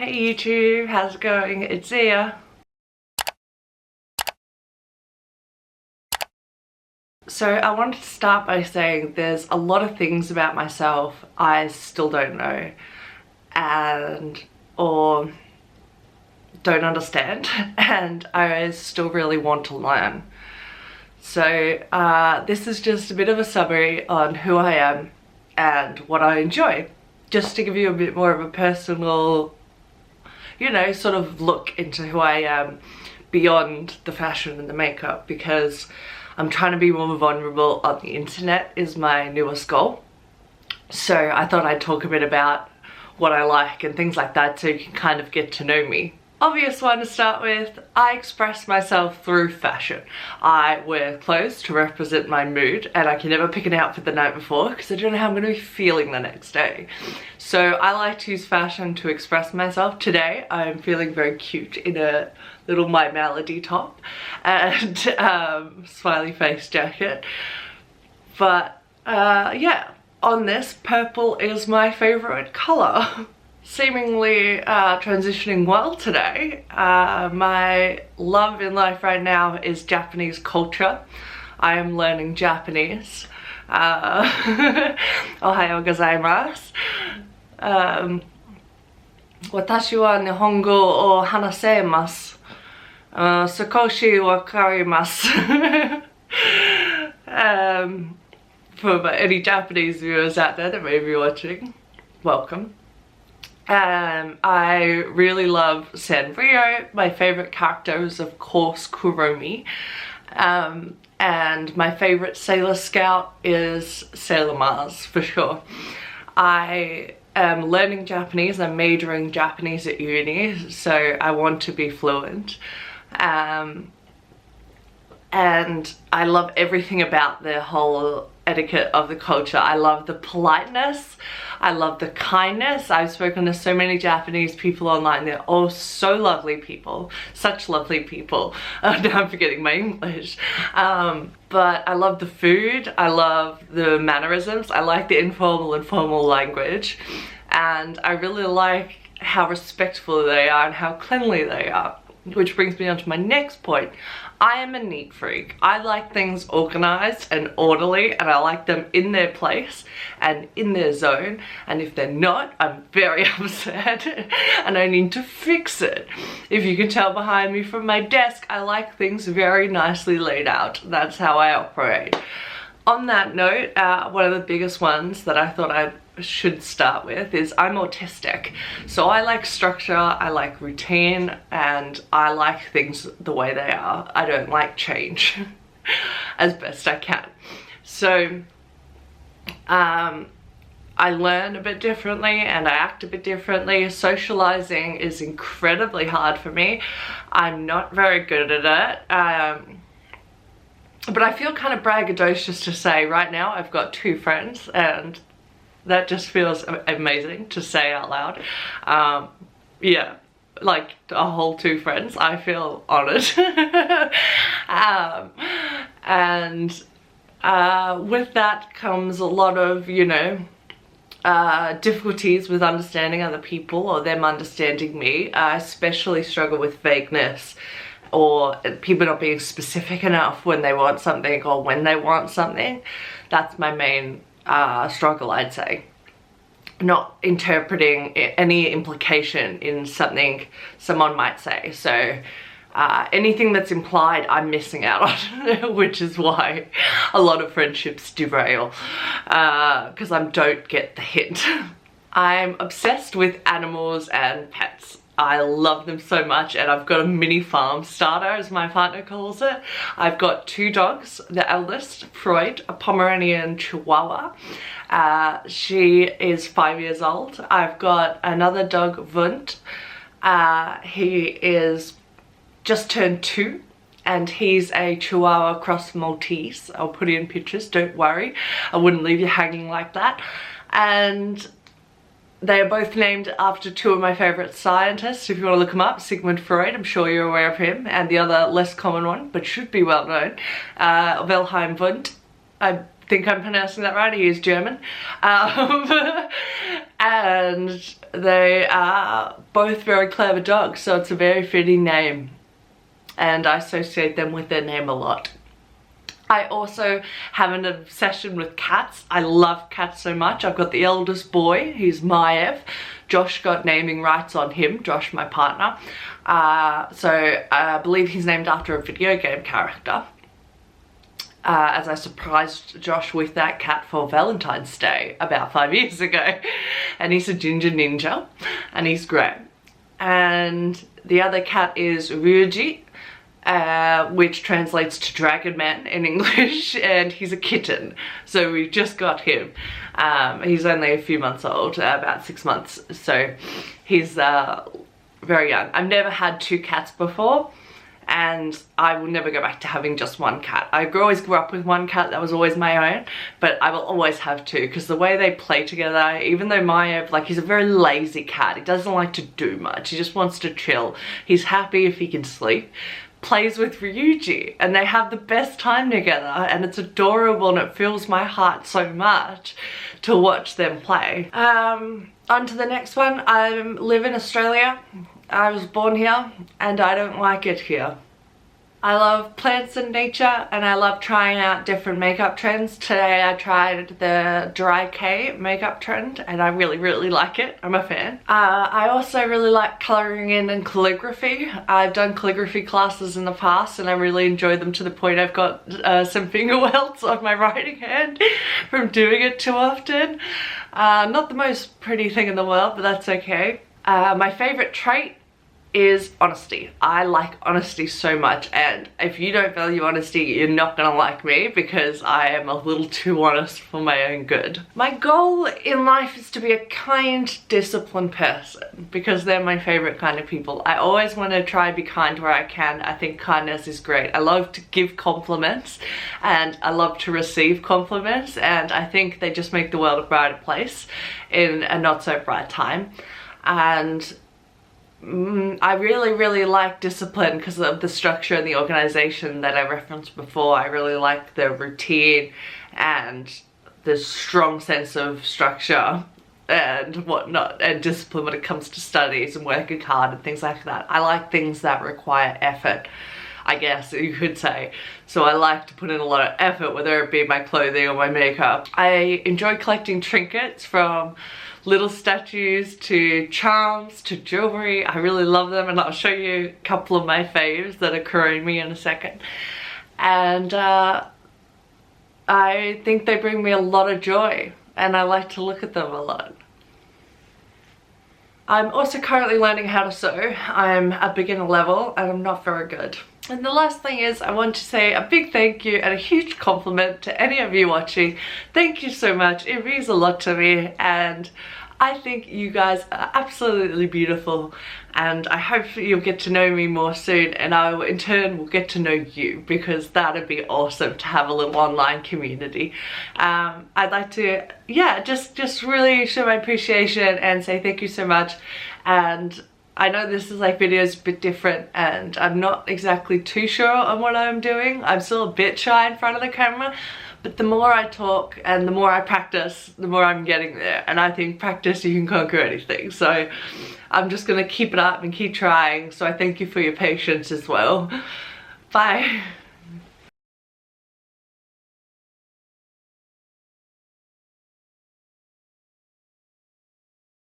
Hey YouTube, how's it going? It's Zia. So I wanted to start by saying there's a lot of things about myself I still don't know or don't understand and I still really want to learn. So this is just a bit of a summary on who I am and what I enjoy, just to give you a bit more of a personal, sort of look into who I am beyond the fashion and the makeup, because I'm trying to be more vulnerable on the internet is my newest goal. So I thought I'd talk a bit about what I like and things like that so you can kind of get to know me. Obvious one to start with, I express myself through fashion. I wear clothes to represent my mood, and I can never pick an outfit the night before because I don't know how I'm going to be feeling the next day. So I like to use fashion to express myself. Today I'm feeling very cute in a little My Melody top and smiley face jacket. But yeah, on this, purple is my favorite color. Seemingly transitioning well today. My love in life right now is Japanese culture. I am learning Japanese. Ohayo gozaimasu. 私は日本語を話せます。少しわかります。For any Japanese viewers out there that may be watching, welcome. I really love Sanrio. My favorite character is of course Kuromi. And my favorite Sailor Scout is Sailor Mars for sure. I am learning Japanese. I'm majoring Japanese at uni, so I want to be fluent. And I love everything about the whole etiquette of the culture. I love the politeness. I love the kindness. I've spoken to so many Japanese people online. They're all so lovely people. Such lovely people. Now I'm forgetting my English. But I love the food. I love the mannerisms. I like the informal and formal language. And I really like how respectful they are and how cleanly they are. Which brings me on to my next point. I am a neat freak. I like things organized and orderly, and I like them in their place and in their zone, and if they're not, I'm very upset and I need to fix it. If you can tell behind me from my desk, I like things very nicely laid out. That's how I operate. On that note, one of the biggest ones that I thought I should start with is I'm autistic. So I like structure, I like routine, and I like things the way they are. I don't like change as best I can. So I learn a bit differently and I act a bit differently. Socializing is incredibly hard for me. I'm not very good at it. But I feel kind of braggadocious to say right now I've got 2 friends, and that just feels amazing to say out loud. Yeah, like a whole 2 friends. I feel honored. And with that comes a lot of, difficulties with understanding other people or them understanding me. I especially struggle with vagueness, or people not being specific enough when they want something or when they want something. That's my main struggle, I'd say. Not interpreting any implication in something someone might say. So anything that's implied, I'm missing out on, which is why a lot of friendships derail, because I don't get the hint. I'm obsessed with animals and pets. I love them so much, and I've got a mini farm starter, as my partner calls it. I've got 2 dogs. The eldest, Freud, a Pomeranian Chihuahua. She is 5 years old. I've got another dog, Wundt. He is just turned 2, and he's a Chihuahua cross Maltese. I'll put in pictures, don't worry. I wouldn't leave you hanging like that. And they are both named after 2 of my favorite scientists. If you want to look them up, Sigmund Freud, I'm sure you're aware of him, and the other less common one, but should be well known, Wilhelm Wundt. I think I'm pronouncing that right, he is German. And they are both very clever dogs, so it's a very fitting name, and I associate them with their name a lot. I also have an obsession with cats. I love cats so much. I've got the eldest boy, he's Maev. Josh got naming rights on him, Josh, my partner. So I believe he's named after a video game character. As I surprised Josh with that cat for Valentine's Day about 5 years ago. And he's a ginger ninja, and he's great. And the other cat is Ryuji, which translates to Dragon Man in English, and he's a kitten, so we just got him. He's only a few months old, about 6 months, so he's very young. I've never had 2 cats before, and I will never go back to having just 1 cat. I always grew up with 1 cat, that was always my own, but I will always have 2, because the way they play together, even though Maya, like, he's a very lazy cat, he doesn't like to do much, he just wants to chill. He's happy if he can sleep. Plays with Ryuji, and they have the best time together, and it's adorable, and it fills my heart so much to watch them play. On to the next one. I live in Australia. I was born here, and I don't like it here. I love plants and nature, and I love trying out different makeup trends. Today I tried the dry K makeup trend, and I really like it. I'm a fan. I also really like colouring in and calligraphy. I've done calligraphy classes in the past, and I really enjoy them to the point I've got some finger welts on my writing hand from doing it too often. Not the most pretty thing in the world, but that's okay. My favourite trait is honesty. I like honesty so much, and if you don't value honesty, you're not gonna like me, because I am a little too honest for my own good. My goal in life is to be a kind, disciplined person, because they're my favorite kind of people. I always want to try and be kind where I can. I think kindness is great. I love to give compliments, and I love to receive compliments, and I think they just make the world a brighter place in a not so bright time. And I really like discipline because of the structure and the organization that I referenced before. I really like the routine and the strong sense of structure and whatnot, and discipline when it comes to studies and working hard and things like that. I like things that require effort, I guess you could say. So I like to put in a lot of effort, whether it be my clothing or my makeup. I enjoy collecting trinkets, from little statues to charms to jewelry. I really love them, and I'll show you a couple of my faves that occur in me in a second. And I think they bring me a lot of joy, and I like to look at them a lot. I'm also currently learning how to sew. I'm at beginner level, and I'm not very good. And the last thing is, I want to say a big thank you and a huge compliment to any of you watching. Thank you so much. It means a lot to me, and I think you guys are absolutely beautiful, and I hope you'll get to know me more soon, and I will, in turn, will get to know you, because that'd be awesome to have a little online community. I'd like to, yeah, just really show my appreciation and say thank you so much. And I know this is like videos a bit different, and I'm not exactly too sure on what I'm doing. I'm still a bit shy in front of the camera, but the more I talk and the more I practice, the more I'm getting there. And I think practice, you can conquer anything. So I'm just gonna keep it up and keep trying. So I thank you for your patience as well. Bye.